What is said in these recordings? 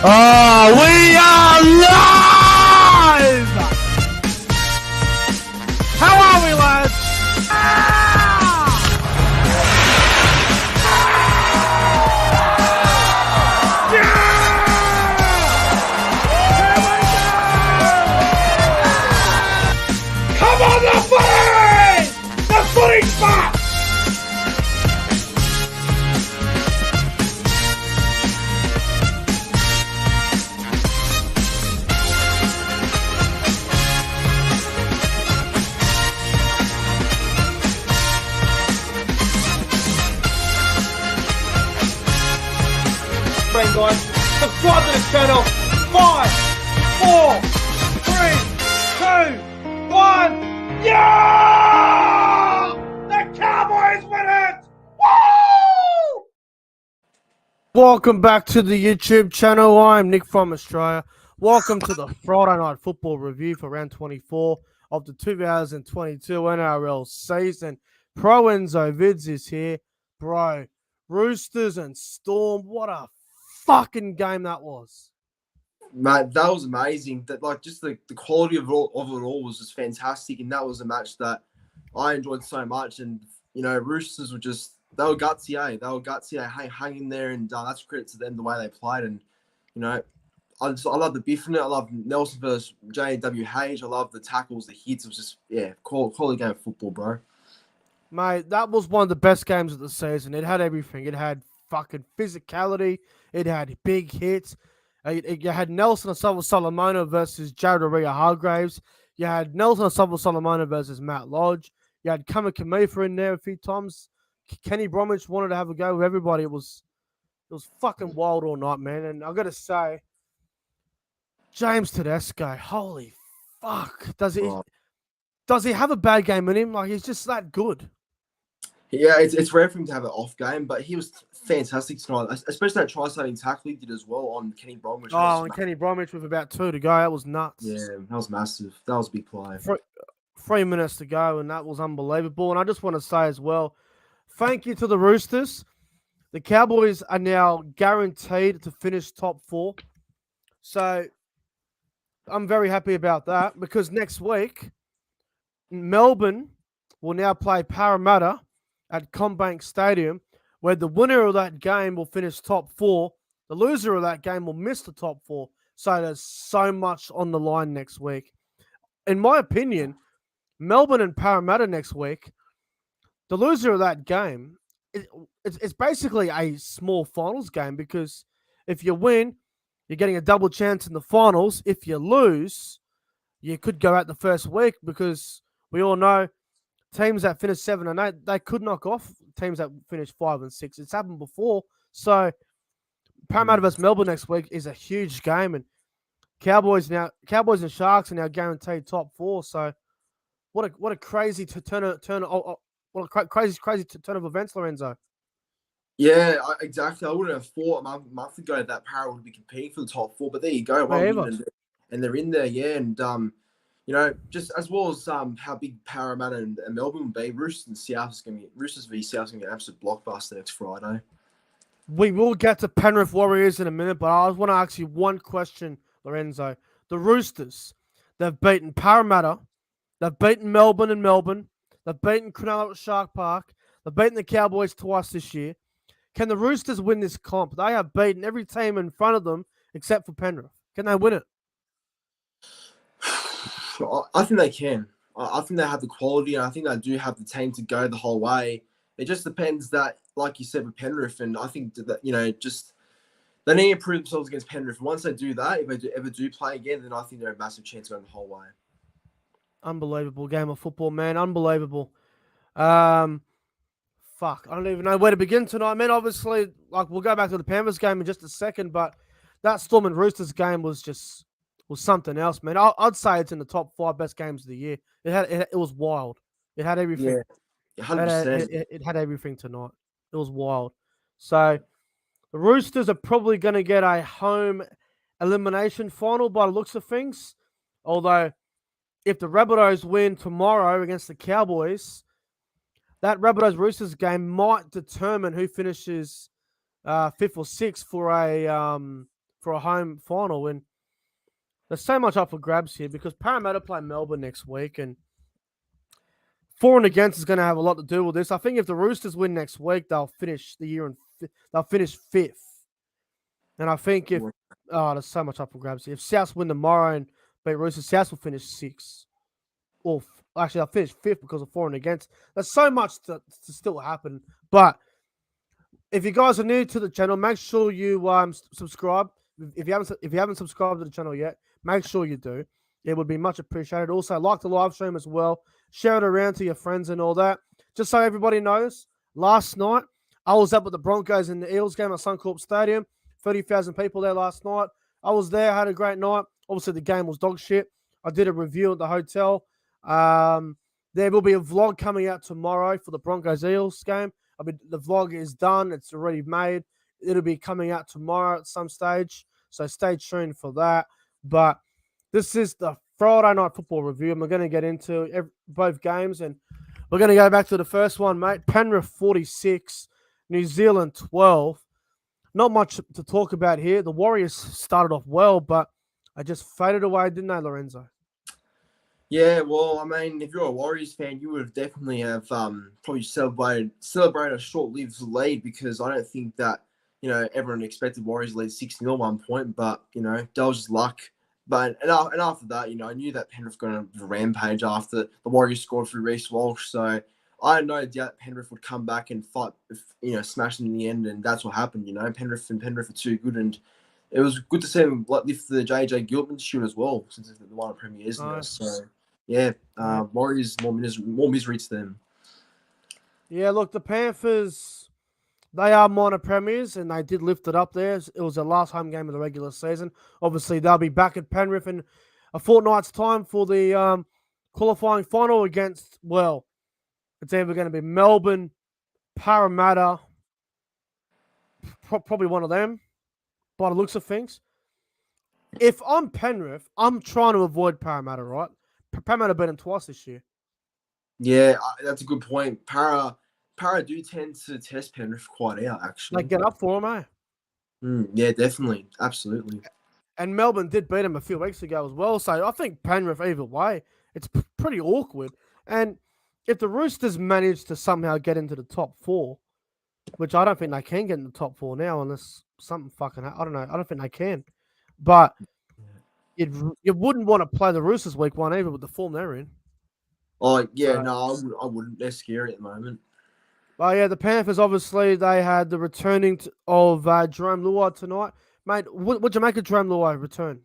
Oh, we are live! How are we, lads? Come on, the footy! The footy's back! Guys, subscribe to the channel. 5, 4, 3, 2, 1. Yeah! The Cowboys win it! Woo! Welcome back to the YouTube channel. I'm Nick from Australia. Welcome to the Friday Night Football review for round 24 of the 2022 NRL season. Pro Enzo Vids is here. Bro, Roosters and Storm, what a fucking game that was. Mate, that was amazing. That just the quality of it all was just fantastic, and that was a match that I enjoyed so much. And Roosters were they were gutsy, eh? They were gutsy. They hung in there, and that's credit to them the way they played. And I love the biff in it. I love Nelson versus JWH. I love the tackles, the hits. It was just quality game of football, bro. Mate, that was one of the best games of the season. It had everything. It had fucking physicality. It had big hits. You had Nelson Solomona versus Jared Hargraves. You had Nelson Solomona versus Matt Lodge. You had Kamikamifa in there a few times. Kenny Bromwich wanted to have a go with everybody. It was fucking wild all night, man. And I got to say, James Tedesco, holy fuck. Does he have a bad game in him? Like, he's just that good. Yeah, it's rare for him to have an off game, but he was fantastic tonight, especially that try-starting tackle he did as well on Kenny Bromwich. And Kenny Bromwich with about 2 to go. That was nuts. Yeah, that was massive. That was a big play. 3 minutes to go, and that was unbelievable. And I just want to say as well, thank you to the Roosters. The Cowboys are now guaranteed to finish top 4. So I'm very happy about that, because next week, Melbourne will now play Parramatta at CommBank Stadium, where the winner of that game will finish top 4. The loser of that game will miss the top 4. So there's so much on the line next week. In my opinion, Melbourne and Parramatta next week, the loser of that game, it's basically a small finals game, because if you win, you're getting a double chance in the finals. If you lose, you could go out the first week, because we all know teams that finish 7 and 8, they could knock off teams that finish 5 and 6. It's happened before. So Parramatta versus Melbourne next week is a huge game, and Cowboys and Sharks are now guaranteed top 4. So what a crazy turn of events, Lorenzo. Yeah, exactly. I wouldn't have thought a month ago that Parra would be competing for the top 4, but there you go. And they're in there, yeah. And just as well as how big Parramatta and Melbourne will be, Roosters v South is going to be an absolute blockbuster next Friday. We will get to Penrith Warriors in a minute, but I want to ask you one question, Lorenzo. The Roosters, they've beaten Parramatta, they've beaten Melbourne and Melbourne, they've beaten Cronulla at Shark Park, they've beaten the Cowboys twice this year. Can the Roosters win this comp? They have beaten every team in front of them except for Penrith. Can they win it? I think they can. I think they have the quality, and I think they do have the team to go the whole way. It just depends that, like you said, with Penrith, and I think that they need to prove themselves against Penrith. Once they do that, if they ever do play again, then I think they're a massive chance going the whole way. Unbelievable game of football, man. Unbelievable. Fuck, I don't even know where to begin tonight, man. Obviously, we'll go back to the Panthers game in just a second, but that Storm and Roosters game was something else, man. I'd say it's in the top 5 best games of the year. It was wild. It had everything. Yeah, 100%. It had everything tonight. It was wild. So the Roosters are probably going to get a home elimination final by the looks of things. Although, if the Rabbitohs win tomorrow against the Cowboys, that Rabbitohs-Roosters game might determine who finishes 5th or 6th for a for a home final. And there's so much up for grabs here because Parramatta play Melbourne next week, and for and against is going to have a lot to do with this. I think if the Roosters win next week, they'll finish the year they'll finish fifth. And I think if there's so much up for grabs here. If Souths win tomorrow and beat Roosters, Souths will finish sixth. Or actually, they'll finish fifth because of for and against. There's so much to still happen. But if you guys are new to the channel, make sure you subscribe. If you haven't subscribed to the channel yet, make sure you do. It would be much appreciated. Also, like the live stream as well. Share it around to your friends and all that. Just so everybody knows, last night I was up at the Broncos and the Eels game at Suncorp Stadium. 30,000 people there last night. I was there, had a great night. Obviously, the game was dog shit. I did a review at the hotel. There will be a vlog coming out tomorrow for the Broncos Eels game. The vlog is done. It's already made. It'll be coming out tomorrow at some stage. So stay tuned for that. But this is the Friday night football review, and we're going to get into both games. And we're going to go back to the first one, mate. Penrith 46, New Zealand 12. Not much to talk about here. The Warriors started off well, but I just faded away, didn't they, Lorenzo? Yeah, well, I mean, if you're a Warriors fan, you would have definitely have probably celebrated a short-lived lead because I don't think that, everyone expected Warriors to lead 6-0 at one point, but, that was just luck. But and after that, I knew that Penrith were going to rampage after the Warriors scored through Reece Walsh, so I had no doubt Penrith would come back and fight, smash them in the end, and that's what happened, Penrith are too good, and it was good to see them lift the JJ Gilman shield as well, since they've won a Premiers now. So, yeah, Warriors, more misery to them. Yeah, look, the Panthers, they are minor premiers, and they did lift it up there. It was their last home game of the regular season. Obviously, they'll be back at Penrith in a fortnight's time for the qualifying final against, well, it's either going to be Melbourne, Parramatta, probably one of them, by the looks of things. If I'm Penrith, I'm trying to avoid Parramatta, right? Parramatta beat them twice this year. Yeah, that's a good point. Para do tend to test Penrith quite out, actually. They get up for them, eh? Yeah, definitely. Absolutely. And Melbourne did beat them a few weeks ago as well. So I think Penrith, either way, it's pretty awkward. And if the Roosters manage to somehow get into the top four, which I don't think they can get in the top four now unless something fucking... I don't know. I don't think they can. But you wouldn't want to play the Roosters week one either with the form they're in. Oh, yeah, so, no, I wouldn't. They're scary at the moment. Well, yeah, the Panthers, obviously, they had the returning of Jerome Luai tonight. Mate, what'd you make of Jerome Luai return?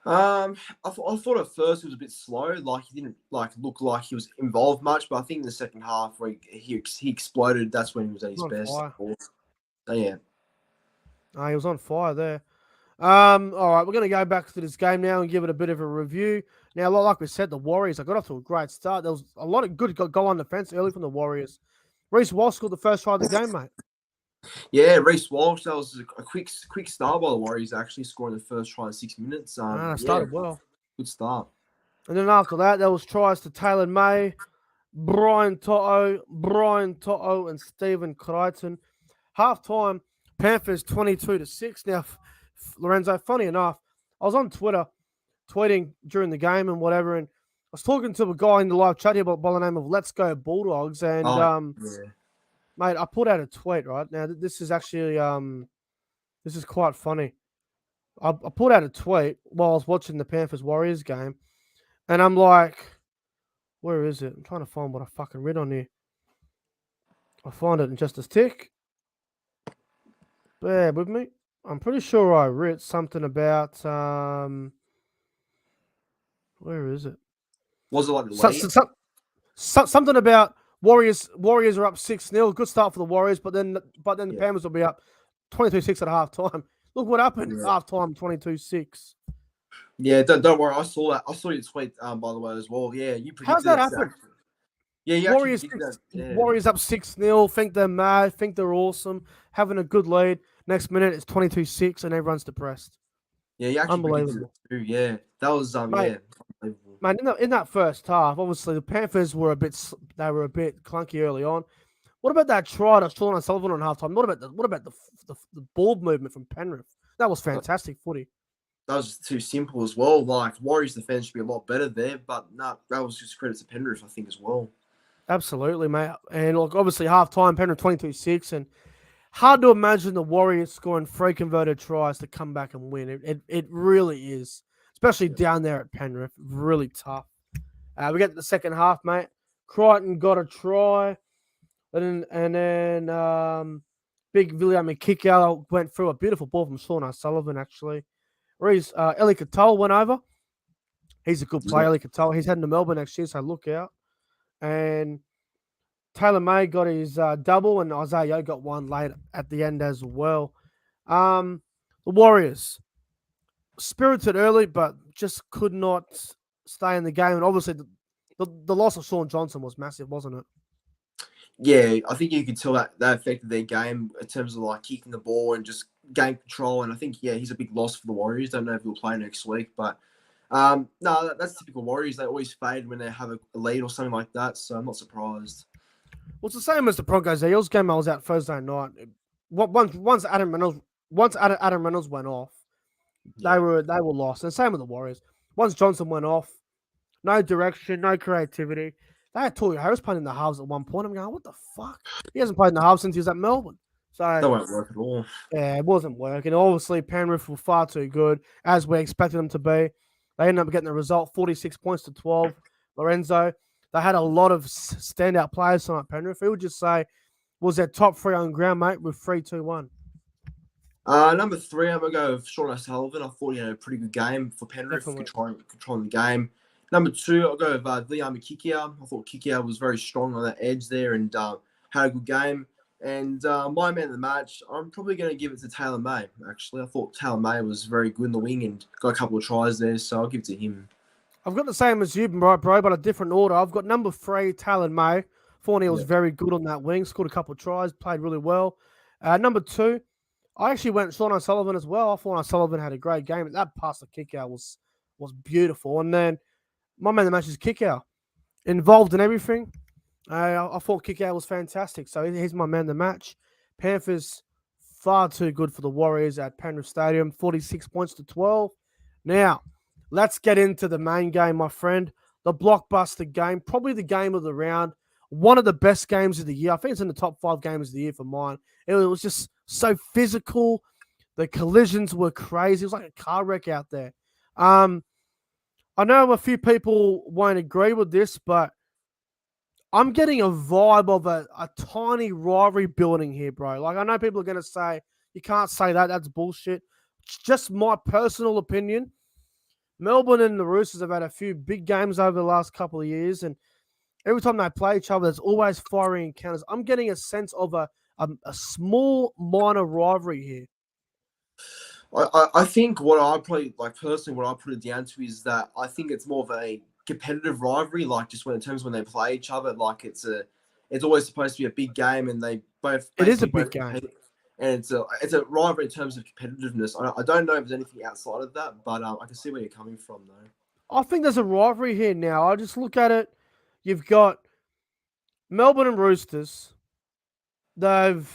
I thought at first it was a bit slow. Like, he didn't look like he was involved much, but I think in the second half where he exploded, that's when he was at his best. So, yeah. He was on fire there. All right, we're going to go back to this game now and give it a bit of a review. Now, like we said, the Warriors, I got off to a great start. There was a lot of good go on defense early from the Warriors. Reece Walsh scored the first try of the game, mate. Yeah, Reece Walsh, that was a quick start by the Warriors, actually scoring the first try in 6 minutes. Started well. Good start. And then after that, there was tries to Taylor May, Brian To'o, and Stephen Crichton. Half-time, Panthers 22-6. Now, Lorenzo, funny enough, I was on Twitter tweeting during the game and whatever, and I was talking to a guy in the live chat here by the name of Let's Go Bulldogs, and mate, I put out a tweet right now. This is actually this is quite funny. I put out a tweet while I was watching the Panthers Warriors game, and I'm like, where is it? I'm trying to find what I fucking read on here. I'll find it in just a tick. Bear with me. I'm pretty sure I read something about where is it? Was it like the something about Warriors are up 6-0. Good start for the Warriors, but then the Panthers will be up 22-6 at halftime. Look what happened. Halftime 22-6. Yeah, don't worry. I saw that. I saw your tweet by the way as well. Yeah, you predicted. How's that happen? Yeah, Warriors up 6-0. Think they're mad. Think they're awesome. Having a good lead. Next minute it's 22-6 and everyone's depressed. Yeah, you actually unbelievable. Yeah, that was mate, unbelievable. Man, in that first half, obviously the Panthers were a bit clunky early on. What about that try to Sean O'Sullivan on halftime? What about the ball movement from Penrith? That was That fantastic footy. that was just too simple as well. Like Warriors defense should be a lot better there, but nah, that was just credit to Penrith, I think, as well. Absolutely, mate. And look, obviously half time, Penrith 22-6, and hard to imagine the Warriors scoring 3 converted tries to come back and win. It really is, especially Yeah. down there at Penrith. Really tough. We get to the second half, mate. Crichton got a try, and then big William kick out went through a beautiful ball from Sean O'Sullivan, actually. Reese, Eli Katoa went over. He's a good Yeah. player, Eli Katoa. He's heading to Melbourne next year, so look out. And Taylor May got his double, and Isaiah Yeo got one late at the end as well. The Warriors, spirited early, but just could not stay in the game. And obviously, the loss of Sean Johnson was massive, wasn't it? Yeah, I think you could tell that that affected their game in terms of like kicking the ball and just game control. And I think he's a big loss for the Warriors. Don't know if he'll play next week, but no, that's typical Warriors. They always fade when they have a lead or something like that. So I'm not surprised. Well, it's the same as the Broncos Eels game. I was out Thursday night. Once Adam Reynolds went off, Yeah, they were lost. And same with the Warriors. Once Johnson went off, no direction, no creativity. They had Tory Harris playing in the halves at one point. I'm going, what the fuck? He hasn't played in the halves since he was at Melbourne. So that won't work at all. yeah, it wasn't working. Obviously, Penrith were far too good, as we expected them to be. They ended up getting the result, 46 points to 12. Lorenzo, they had a lot of standout players tonight, Penrith. Who would you say was their top three on ground, mate, with 3-2-1? Number three, I'm gonna go with Sean O'Sullivan. I thought he had a pretty good game for Penrith, Definitely. controlling the game. Number two, I'll go with Liam Kikia. I thought Kikia was very strong on that edge there and had a good game. And my man of the match, I'm probably going to give it to Taylor May, actually. I thought Taylor May was very good in the wing and got a couple of tries there, so I'll give it to him. I've got the same as you, bro, but a different order. I've got number three, Taylor May. Thought he was Yeah. very good on that wing, scored a couple of tries, played really well. Number two, I actually went Sean O'Sullivan as well. I thought O'Sullivan had a great game. That pass to kick out was beautiful. And then my man of the match is kick out. Involved in everything. I thought kick out was fantastic. So he's my man of the match. Panthers far too good for the Warriors at Penrith Stadium, 46 points to 12. Now, let's get into the main game, my friend. The blockbuster game, probably the game of the round. One of the best games of the year. I think it's in the top 5 games of the year for mine. It was just so physical. The collisions were crazy. It was like a car wreck out there. I know a few people won't agree with this, but I'm getting a vibe of a tiny rivalry building here, bro. Like, I know people are going to say, you can't say that. That's bullshit. It's just my personal opinion. Melbourne and the Roosters have had a few big games over the last couple of years, and every time they play each other, there's always firing encounters. I'm getting a sense of a small, minor rivalry here. I think what I probably, like personally, what I put it down to is that I think it's more of a competitive rivalry, like just when in terms when they play each other, like it's always supposed to be a big game, and they both It is a basically big game. and it's a rivalry in terms of competitiveness. I don't know if there's anything outside of that, but I can see where you're coming from though. I think there's a rivalry here now. I just look at it. You've got Melbourne and Roosters. They've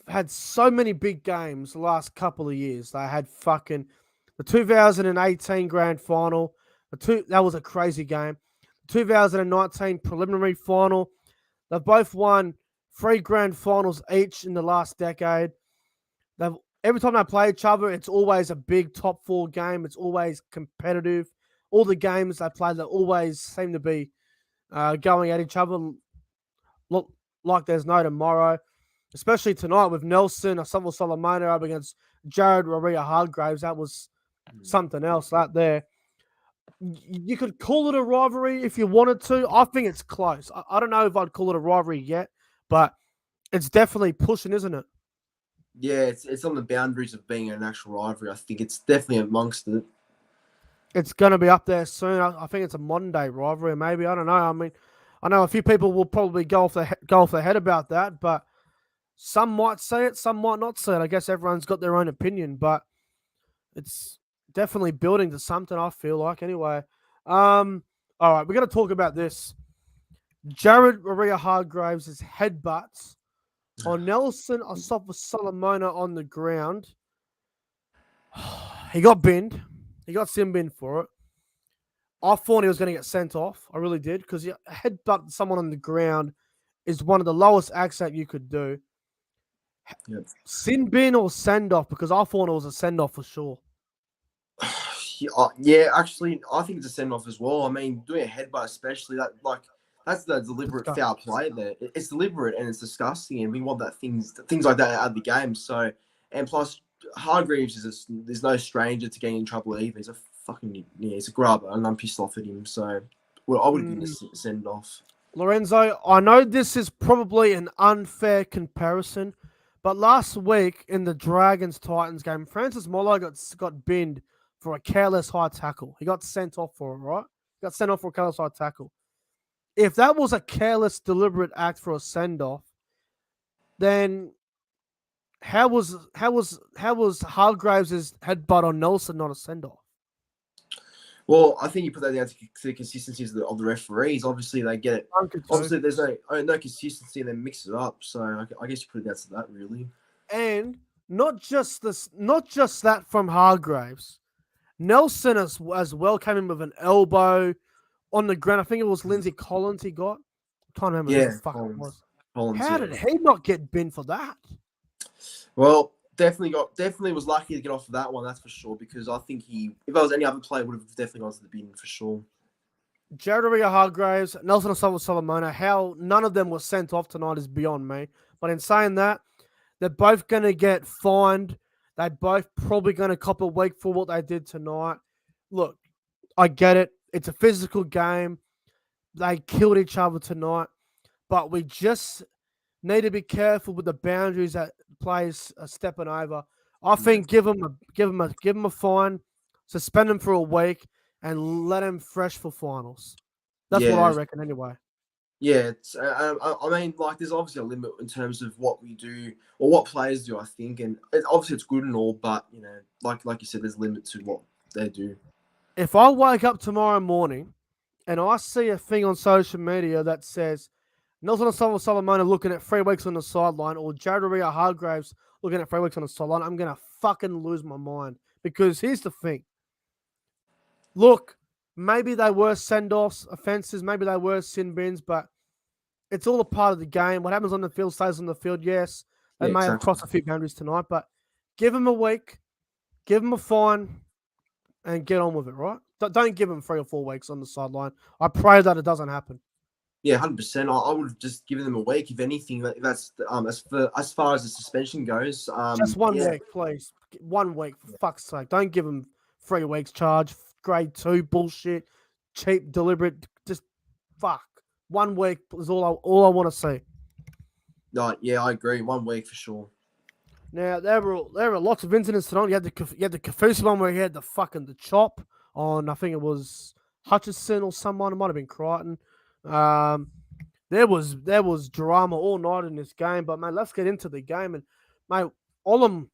had so many big games the last couple of years. They had fucking the 2018 grand final. That was a crazy game. 2019 preliminary final. They've both won 3 grand finals each in the last decade. Every time they play each other, it's always a big top 4 game. It's always competitive. All the games they play, they always seem to be going at each other. Look like there's no tomorrow. Especially tonight with Nelson, Asavo Solomona up against Jared Rorea Hargraves. That was something else right there. You could call it a rivalry if you wanted to. I think it's close. I don't know if I'd call it a rivalry yet, but it's definitely pushing, isn't it? Yeah, it's on the boundaries of being an actual rivalry. I think it's definitely amongst it. It's going to be up there soon. I think it's a modern day rivalry, maybe. I don't know. I mean, I know a few people will probably go off their head about that, but some might say it, some might not say it. I guess everyone's got their own opinion, but it's definitely building to something, I feel like. Anyway, all right, we're going to talk about this. Jared Rorea Hargraves' headbutts on Nelson Asafa Solomona on the ground. He got binned. He got sin binned for it. I thought he was going to get sent off. I really did because headbutt someone on the ground is one of the lowest acts that you could do. Yep. Sin bin or send off because I thought it was a send off for sure. Yeah, actually, I think it's a send off as well. I mean, doing a headbutt, especially that's the deliberate foul play there. It's deliberate and it's disgusting, and we want things like that out of the game. So, and plus, Hargreaves there's no stranger to getting in trouble either. He's a fucking he's a grubber, and I'm pissed off at him. So, well, I would give him a send off. Lorenzo, I know this is probably an unfair comparison, but last week in the Dragons Titans game, Francis Molo got binned for a careless high tackle. He got sent off for it, right? He got sent off for a careless high tackle. If that was a careless, deliberate act for a send off, then how was Hargraves' headbutt on Nelson not a send off? Well, I think you put that down to the consistencies of the referees. Obviously, they get it. Obviously, there's no consistency, and then mix it up. So I guess you put it down to that, really. And not just that from Hargraves. Nelson as well came in with an elbow on the ground. I think it was Lindsay Collins he got. I can't remember who the fuck it was. How did he not get binned for that? Well, definitely was lucky to get off of that one, that's for sure, because I think if there was any other player, would have definitely gone to the bin for sure. Jared Hargraves, Nelson Solomona, how none of them were sent off tonight is beyond me. But in saying that, they're both going to get fined. They're both probably going to cop a week for what they did tonight. Look, I get it. It's a physical game. They killed each other tonight. But we just need to be careful with the boundaries that players are stepping over. I think give them a fine, suspend them for a week, and let them fresh for finals. That's what I reckon, anyway. Yeah, I mean, there's obviously a limit in terms of what we do or what players do, I think, and obviously it's good and all, but like you said, there's a limit to what they do. If I wake up tomorrow morning and I see a thing on social media that says Nelson Solomona looking at 3 weeks on the sideline or Jared Hargraves looking at 3 weeks on the sideline, I'm going to fucking lose my mind. Because here's the thing. Look, maybe they were send-offs, offenses, maybe they were sin bins, but it's all a part of the game. What happens on the field stays on the field. Yes, they may have crossed a few boundaries tonight, but give them a week, give them a fine, and get on with it, right? Don't give them 3 or 4 weeks on the sideline. I pray that it doesn't happen. Yeah, 100%. I would have just given them a week, if anything. That's as far as the suspension goes. Just 1 week, please. 1 week, for fuck's sake. Don't give them 3 weeks charge. Grade 2 bullshit, cheap, deliberate. Just fuck. 1 week is all I want to see. No, yeah, I agree. 1 week for sure. Now there were lots of incidents tonight. You had the Kafusi one where he had the chop on. I think it was Hutchison or someone. It might have been Crichton. There was drama all night in this game. But mate, let's get into the game. And mate, Olam,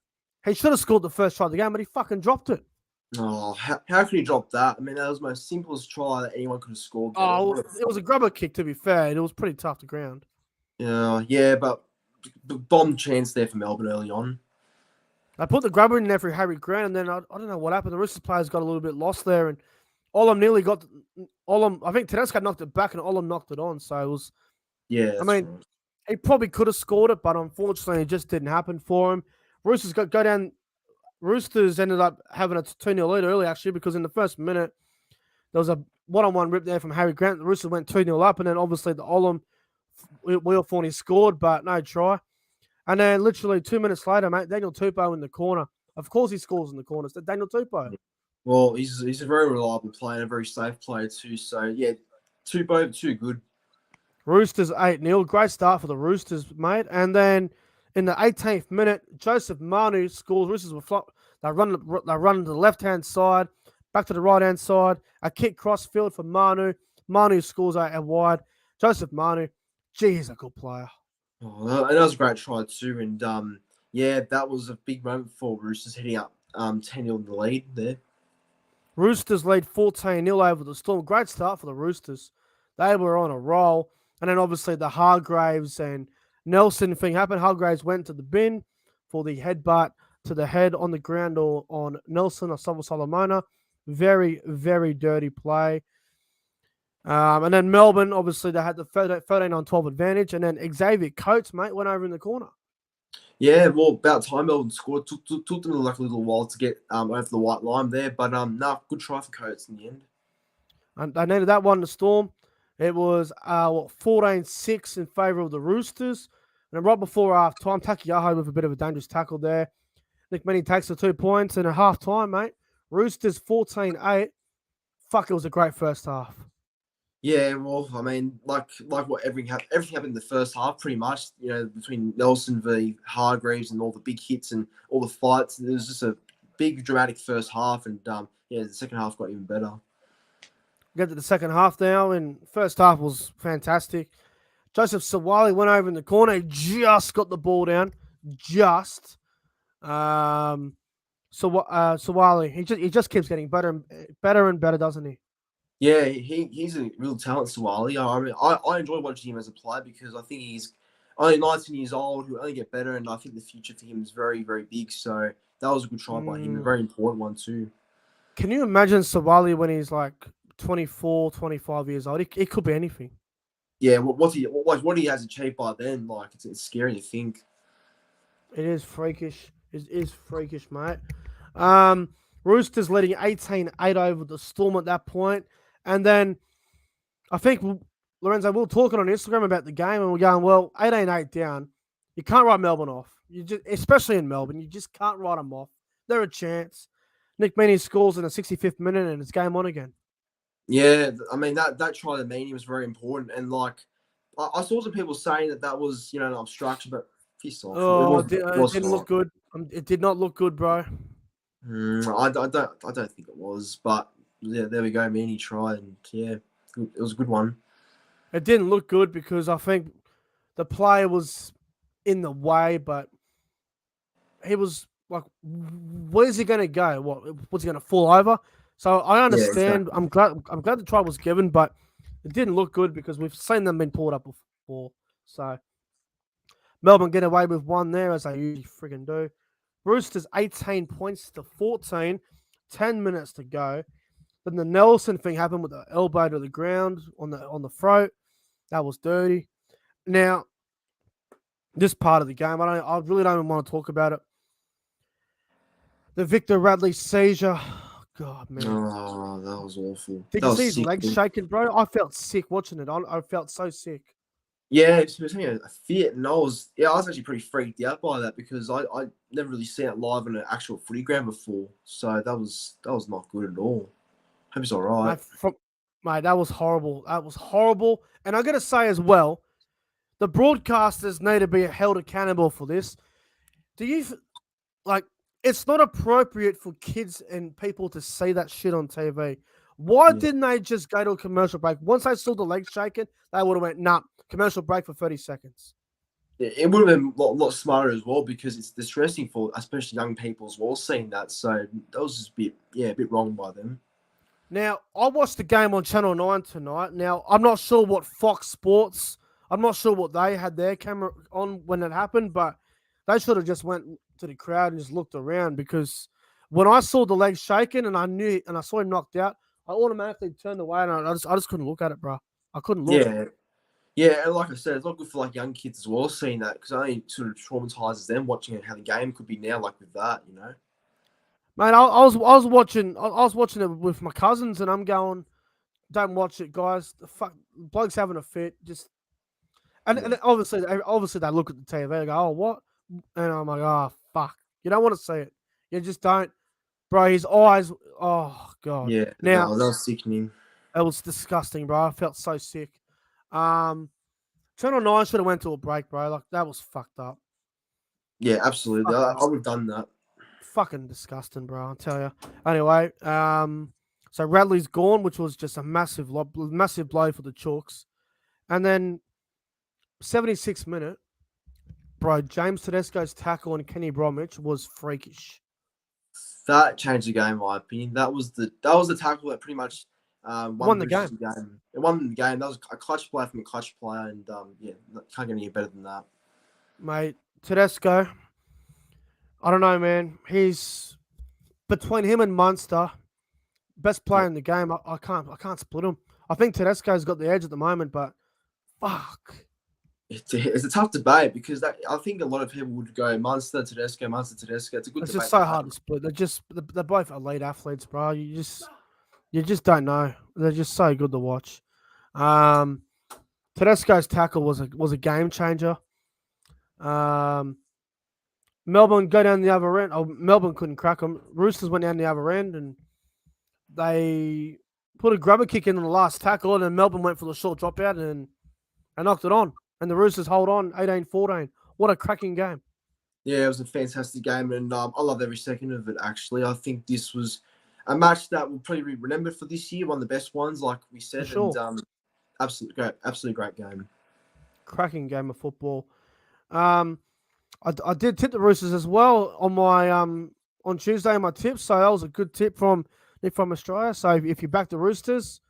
he should have scored the first try of the game, but he fucking dropped it. Oh, how could he drop that? I mean, that was the most simplest try that anyone could have scored. Oh, it was a grubber kick, to be fair. It was pretty tough to ground. Yeah, but bomb chance there for Melbourne early on. I put the grubber in there for Harry Grant, and then I don't know what happened. The Roosters players got a little bit lost there, and Olam nearly got Olam. I think Tedesco knocked it back, and Olam knocked it on. So it was. Yeah, I mean, he probably could have scored it, but unfortunately, it just didn't happen for him. Roosters go down. Roosters ended up having a 2-0 lead early, actually, because in the first minute, there was a one-on-one rip there from Harry Grant. The Roosters went 2-0 up, and then obviously the Olam, we all thought he scored, but no try. And then literally 2 minutes later, mate, Daniel Tupou in the corner. Of course he scores in the corner. It's Daniel Tupou. Well, he's a very reliable player and a very safe player too. So, yeah, Tupou, too good. Roosters 8-0. Great start for the Roosters, mate. And then in the 18th minute, Joseph Manu scores. Roosters were flop. They run to the left-hand side, back to the right-hand side. A kick cross field for Manu. Manu scores out wide. Joseph Manu, gee, he's a good player. Oh, that was a great try too. And, yeah, that was a big moment for Roosters heading up 10-0 in the lead there. Roosters lead 14-0 over the Storm. Great start for the Roosters. They were on a roll. And then obviously the Hargraves and Nelson thing happened. Hargraves went to the bin for the headbutt. to the head on the ground or on Nelson or Solomona. Very, very dirty play. And then Melbourne, obviously, they had the 13-12 advantage. And then Xavier Coates, mate, went over in the corner. Yeah, well, about time Melbourne scored. Took them like a little while to get over the white line there, but good try for Coates in the end. And they needed that one to Storm. It was 14-6 in favour of the Roosters. And then right before half time, Takiyaho with a bit of a dangerous tackle there. Nick Manning takes the 2 points, and at half time, mate, Roosters 14-8. Fuck, it was a great first half. Yeah, well, I mean, like what everything happened in the first half, pretty much. You know, between Nelson v Hargreaves and all the big hits and all the fights, there was just a big dramatic first half, and the second half got even better. Get to the second half now, and first half was fantastic. Joseph Sawali went over in the corner, just got the ball down, just. Sawali, he just keeps getting better and better, doesn't he? Yeah, he's a real talent, Sawali. I mean, I enjoy watching him as a player because I think he's only 19 years old. He'll only get better, and I think the future for him is very, very big. So that was a good try by him, a very important one too. Can you imagine Sawali when he's like 24, 25 years old? It could be anything. Yeah, what he has achieved by then, like it's scary to think. It is freakish. It is freakish, mate. Roosters leading 18-8 over the Storm at that point. And then I think, Lorenzo, we were talking on Instagram about the game, and we're going, well, 18-8 down. You can't write Melbourne off. You just, especially in Melbourne, you just can't write them off. They're a chance. Nick Meaney scores in the 65th minute, and it's game on again. Yeah, I mean, that try to Meaney was very important. And, like, I saw some people saying that was, an obstruction, but piss off. Oh, it didn't look good. It did not look good, bro. I don't think it was, but yeah, there we go. Meaney tried, and yeah, it was a good one. It didn't look good because I think the player was in the way, but he was like, where's he going to go? What was he going to fall over? So I understand. Yeah, exactly. I'm glad the try was given, but it didn't look good because we've seen them being pulled up before. So Melbourne get away with one there, as they usually friggin' do. Roosters 18 points to 14, 10 minutes to go. Then the Nelson thing happened with the elbow to the ground on the throat. That was dirty. Now, this part of the game, I really don't even want to talk about it. The Victor Radley seizure. God, man. Oh, that was awful. Did you see his legs shaking, bro? I felt sick watching it. I felt so sick. Yeah, it was having a fit, and I was actually pretty freaked out by that because I never really seen it live on an actual footy ground before. So that was not good at all. Hope he's all right. Mate, that was horrible. That was horrible. And I got to say as well, the broadcasters need to be held accountable for this. Do you it's not appropriate for kids and people to see that shit on TV. Why didn't they just go to a commercial break? Once they saw the legs shaking, they would have went, nah, commercial break for 30 seconds. It would have been a lot smarter as well because it's distressing for especially young people as well seeing that. So that was just a bit wrong by them. Now, I watched the game on Channel 9 tonight. Now, I'm not sure what Fox Sports, I'm not sure what they had their camera on when it happened, but they should have just went to the crowd and just looked around because when I saw the legs shaking and I saw him knocked out, I automatically turned away and I just couldn't look at it, bro. I couldn't look. Yeah, and like I said, it's not good for like young kids as well seeing that because it only sort of traumatizes them watching how the game could be now, like with that, Mate, I was watching it with my cousins, and I'm going, don't watch it, guys. The bloke's having a fit. And obviously they look at the TV, they go, oh, what? And I'm like, oh, fuck. You don't want to see it. You just don't, bro. His eyes, oh god. Yeah. Now that was sickening. It was disgusting, bro. I felt so sick. Channel 9 should have went to a break, bro. Like that was fucked up. Yeah, absolutely. I would have done that. Fucking disgusting, bro. I'll tell you. Anyway, so Radley's gone, which was just a massive blow for the Chooks. And then 76th minute, bro, James Tedesco's tackle on Kenny Bromwich was freakish. That changed the game, in my opinion. That was the tackle that pretty much won the game. It won the game. That was a clutch play from a clutch player, and can't get any better than that. Mate, Tedesco, I don't know, man. He's between him and Munster, best Yeah. player in the game. I can't split him. I think Tedesco's got the edge at the moment, but fuck. It's a tough debate because I think a lot of people would go Munster, Tedesco, Munster, Tedesco. It's a good It's just debate so to hard have. to split. They're both elite athletes, bro. You just don't know. They're just so good to watch. Um, Tedesco's tackle was a game changer. Um, Melbourne go down the other end. Oh, Melbourne couldn't crack them. Roosters went down the other end and they put a grubber kick in the last tackle, and then Melbourne went for the short dropout and knocked it on. And the Roosters hold on 18-14. What a cracking game. Yeah, it was a fantastic game, and I loved every second of it. Actually, I think this was a match that will probably be remembered for this year. One of the best ones, like we For said, sure. and absolutely great game. Cracking game of football. I did tip the Roosters as well on my on Tuesday in my tips, so that was a good tip from Nick from Australia. So if you back the Roosters,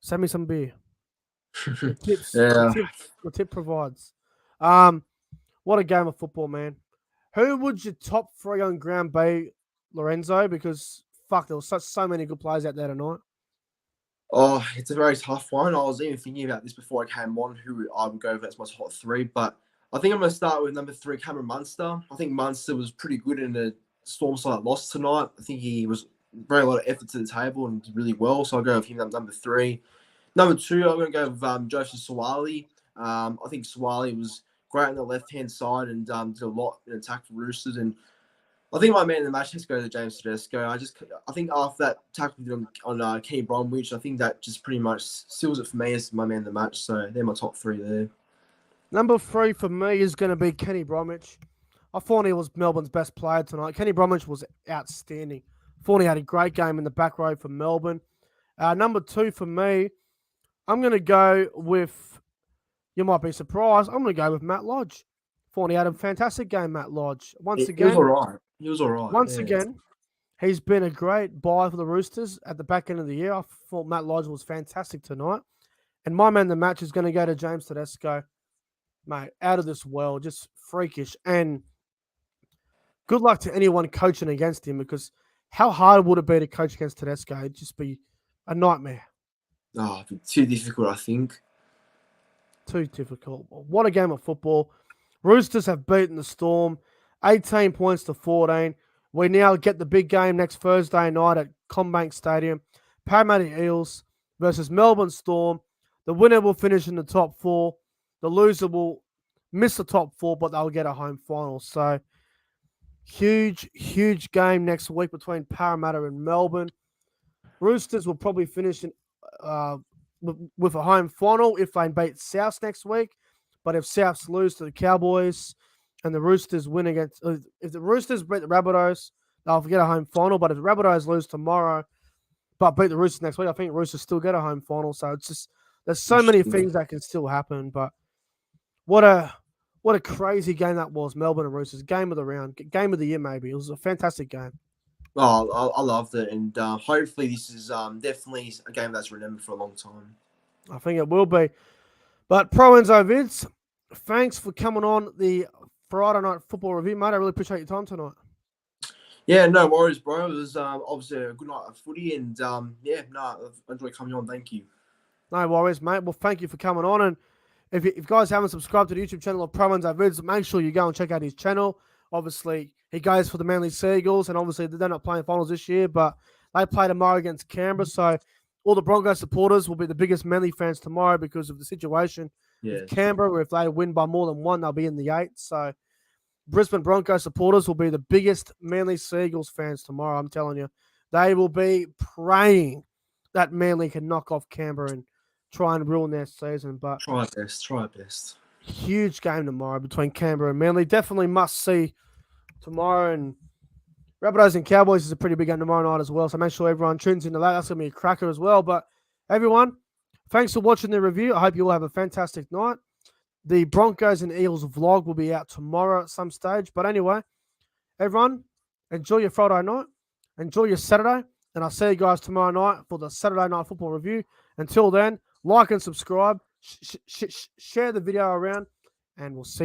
send me some beer. The tips, Yeah. the tip provides. What a game of football, man. Who would your top three on ground be, Lorenzo? Because fuck, there was so many good players out there tonight. Oh, it's a very tough one. I was even thinking about this before I came on, who I would go for as my top three. But I think I'm going to start with number 3, Cameron Munster. I think Munster was pretty good in the Storm side loss tonight. I think he was very a lot of effort to the table and did really well. So I'll go with him at number 3. Number 2, I'm going to go with Joseph Suwali. I think Suwali was great on the left-hand side and did a lot in attack for Roosters. And I think my man in the match has to go to James Tedesco. I think after that tackle he did on Kenny Bromwich, I think that just pretty much seals it for me as my man in the match. So they're my top 3 there. Number 3 for me is going to be Kenny Bromwich. I thought he was Melbourne's best player tonight. Kenny Bromwich was outstanding. Thought he had a great game in the back row for Melbourne. Number 2 for me, I'm going to go with, you might be surprised, I'm going to go with Matt Lodge. Thought he had a fantastic game, Matt Lodge. He was all right. He was all right. Once Yeah. again, he's been a great buy for the Roosters at the back end of the year. I thought Matt Lodge was fantastic tonight. And my man in the match is going to go to James Tedesco. Mate, out of this world, just freakish. And good luck to anyone coaching against him, because how hard would it be to coach against Tedesco? It'd just be a nightmare. Oh, too difficult, I think. Too difficult. What a game of football. Roosters have beaten the Storm 18 points to 14. We now get the big game next Thursday night at Combank Stadium. Parramatta Eels versus Melbourne Storm. The winner will finish in the top 4. The loser will miss the top 4, but they'll get a home final. So, huge game next week between Parramatta and Melbourne. Roosters will probably finish with a home final if they beat Souths next week. But if Souths lose to the Cowboys and the Roosters win against, if the Roosters beat the Rabbitohs, they'll get a home final. But if the Rabbitohs lose tomorrow, but beat the Roosters next week, I think Roosters still get a home final. So it's just, there's so many things that can still happen. But what a crazy game that was, Melbourne and Roosters. Game of the round, game of the year maybe. It was a fantastic game. Oh, I loved it, and hopefully this is definitely a game that's remembered for a long time. I think it will be. But Pro Enzo Vids, thanks for coming on the Friday Night Football Review, mate. I really appreciate your time tonight. Yeah, no worries, bro. It was obviously a good night of footy, and I've enjoyed coming on. Thank you. No worries, mate. Well, thank you for coming on. And if you guys haven't subscribed to the YouTube channel of Pro Enzo Vids, make sure you go and check out his channel. Obviously, he goes for the Manly Seagulls, and obviously they're not playing finals this year, but they play tomorrow against Canberra. So all the Broncos supporters will be the biggest Manly fans tomorrow because of the situation with Canberra, where if they win by more than 1, they'll be in the 8. So Brisbane Broncos supporters will be the biggest Manly Seagulls fans tomorrow, I'm telling you. They will be praying that Manly can knock off Canberra and try and ruin their season. But Try our best. Huge game tomorrow between Canberra and Manly. Definitely must see tomorrow. And Rabbitohs and Cowboys is a pretty big game tomorrow night as well. So make sure everyone tunes into that. That's going to be a cracker as well. But everyone, thanks for watching the review. I hope you all have a fantastic night. The Broncos and Eagles vlog will be out tomorrow at some stage. But anyway, everyone, enjoy your Friday night. Enjoy your Saturday. And I'll see you guys tomorrow night for the Saturday Night Football Review. Until then, like and subscribe. Share the video around. And we'll see you.